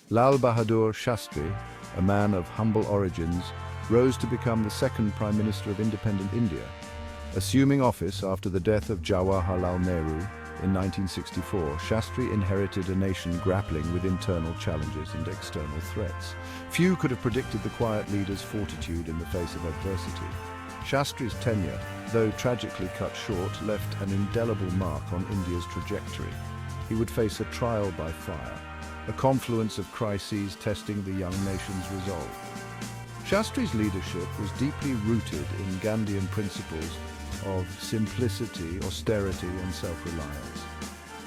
Lal Bahadur Shastri, a man of humble origins, rose to become the second Prime Minister of independent India. Assuming office after the death of Jawaharlal Nehru in 1964, Shastri inherited a nation grappling with internal challenges and external threats. Few could have predicted the quiet leader's fortitude in the face of adversity. Shastri's tenure, though tragically cut short, left an indelible mark on India's trajectory. He would face a trial by fire, a confluence of crises testing the young nation's resolve. Shastri's leadership was deeply rooted in Gandhian principles of simplicity, austerity, and self-reliance.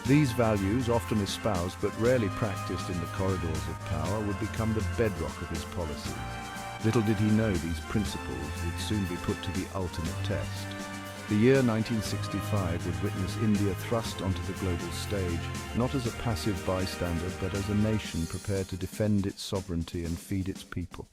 These values, often espoused but rarely practiced in the corridors of power, would become the bedrock of his policies. Little did he know these principles would soon be put to the ultimate test. The year 1965 would witness India thrust onto the global stage, not as a passive bystander, but as a nation prepared to defend its sovereignty and feed its people.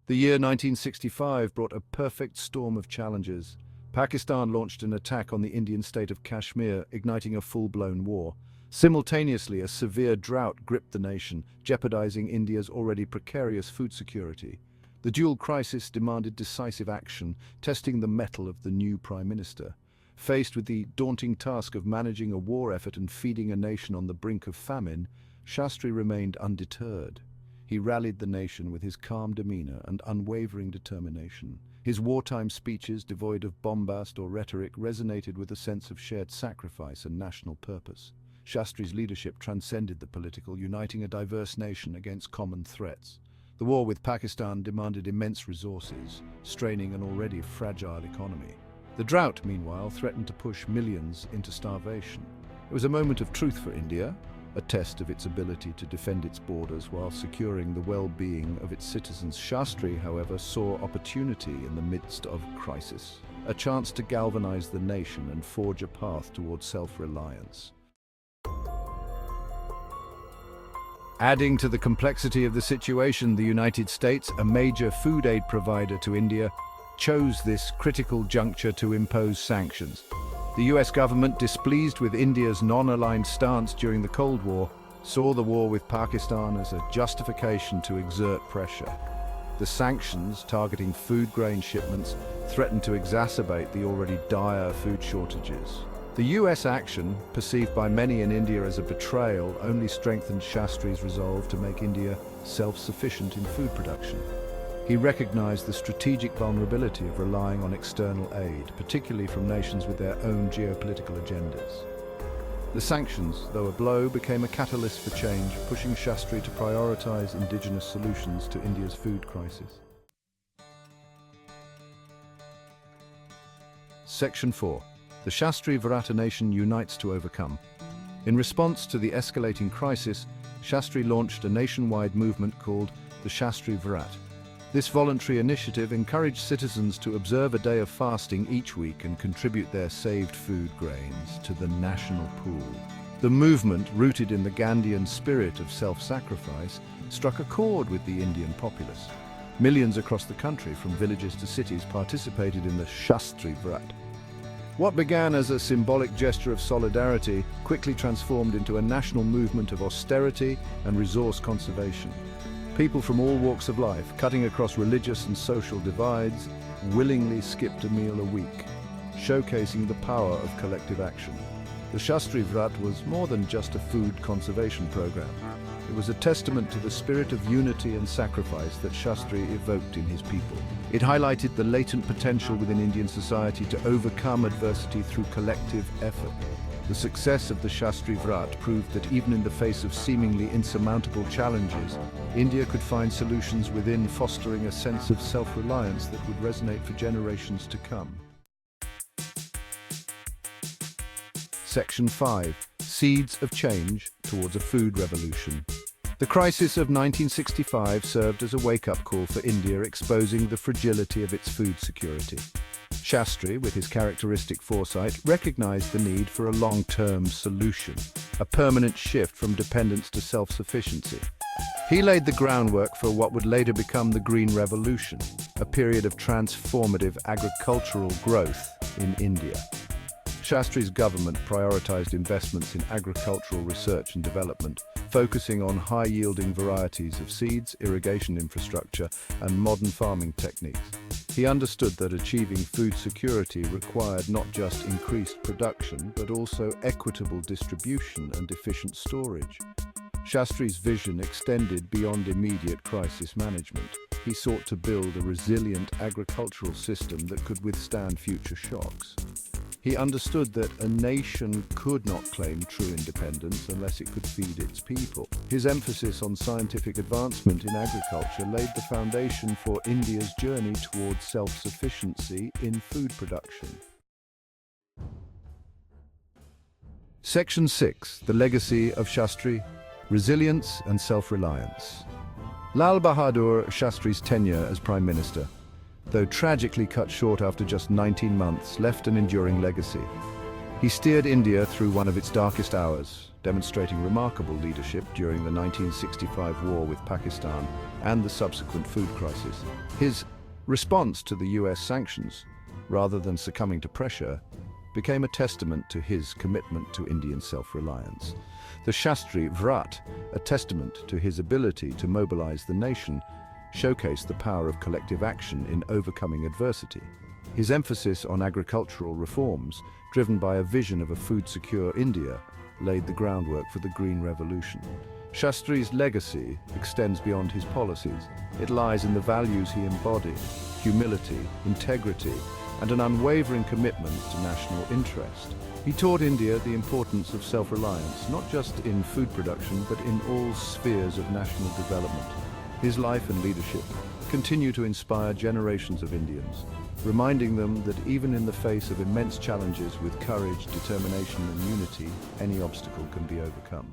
The year 1965 brought a perfect storm of challenges. Pakistan launched an attack on the Indian state of Kashmir, igniting a full-blown war. Simultaneously, a severe drought gripped the nation, jeopardizing India's already precarious food security. The dual crisis demanded decisive action, testing the mettle of the new Prime Minister. Faced with the daunting task of managing a war effort and feeding a nation on the brink of famine, Shastri remained undeterred. He rallied the nation with his calm demeanor and unwavering determination. His wartime speeches, devoid of bombast or rhetoric, resonated with a sense of shared sacrifice and national purpose. Shastri's leadership transcended the political, uniting a diverse nation against common threats. The war with Pakistan demanded immense resources, straining an already fragile economy. The drought, meanwhile, threatened to push millions into starvation. It was a moment of truth for India, a test of its ability to defend its borders while securing the well-being of its citizens. Shastri, however, saw opportunity in the midst of crisis, a chance to galvanize the nation and forge a path towards self-reliance. Adding to the complexity of the situation, the United States, a major food aid provider to India, chose this critical juncture to impose sanctions. The US government, displeased with India's non-aligned stance during the Cold War, saw the war with Pakistan as a justification to exert pressure. The sanctions, targeting food grain shipments, threatened to exacerbate the already dire food shortages. The US action, perceived by many in India as a betrayal, only strengthened Shastri's resolve to make India self-sufficient in food production. He recognized the strategic vulnerability of relying on external aid, particularly from nations with their own geopolitical agendas. The sanctions, though a blow, became a catalyst for change, pushing Shastri to prioritize indigenous solutions to India's food crisis. Section 4. The Shastri Virata nation unites to overcome. In response to the escalating crisis, Shastri launched a nationwide movement called the Shastri Virat. This voluntary initiative encouraged citizens to observe a day of fasting each week and contribute their saved food grains to the national pool. The movement, rooted in the Gandhian spirit of self-sacrifice, struck a chord with the Indian populace. Millions across the country, from villages to cities, participated in the Shastri Virat. What began as a symbolic gesture of solidarity quickly transformed into a national movement of austerity and resource conservation. People from all walks of life, cutting across religious and social divides, willingly skipped a meal a week, showcasing the power of collective action. The Shastri Virat was more than just a food conservation program. It was a testament to the spirit of unity and sacrifice that Shastri evoked in his people. It highlighted the latent potential within Indian society to overcome adversity through collective effort. The success of the Shastri Virat proved that even in the face of seemingly insurmountable challenges, India could find solutions within, fostering a sense of self-reliance that would resonate for generations to come. Section 5. Seeds of change towards a food revolution. The crisis of 1965 served as a wake-up call for India, exposing the fragility of its food security. Shastri, with his characteristic foresight, recognized the need for a long-term solution, a permanent shift from dependence to self-sufficiency. He laid the groundwork for what would later become the Green Revolution, a period of transformative agricultural growth in India. Shastri's government prioritized investments in agricultural research and development, focusing on high-yielding varieties of seeds, irrigation infrastructure, and modern farming techniques. He understood that achieving food security required not just increased production, but also equitable distribution and efficient storage. Shastri's vision extended beyond immediate crisis management. He sought to build a resilient agricultural system that could withstand future shocks. He understood that a nation could not claim true independence unless it could feed its people. His emphasis on scientific advancement in agriculture laid the foundation for India's journey towards self-sufficiency in food production. Section 6. The Legacy of Shastri: Resilience and Self-Reliance. Lal Bahadur Shastri's tenure as Prime Minister, though tragically cut short after just 19 months, left an enduring legacy. He steered India through one of its darkest hours, demonstrating remarkable leadership during the 1965 war with Pakistan and the subsequent food crisis. His response to the US sanctions, rather than succumbing to pressure, became a testament to his commitment to Indian self-reliance. The Shastri Vrat, a testament to his ability to mobilize the nation, showcased the power of collective action in overcoming adversity. His emphasis on agricultural reforms, driven by a vision of a food-secure India, laid the groundwork for the Green Revolution. Shastri's legacy extends beyond his policies. It lies in the values he embodied: humility, integrity, and an unwavering commitment to national interest. He taught India the importance of self-reliance, not just in food production, but in all spheres of national development. His life and leadership continue to inspire generations of Indians, reminding them that even in the face of immense challenges, with courage, determination, and unity, any obstacle can be overcome.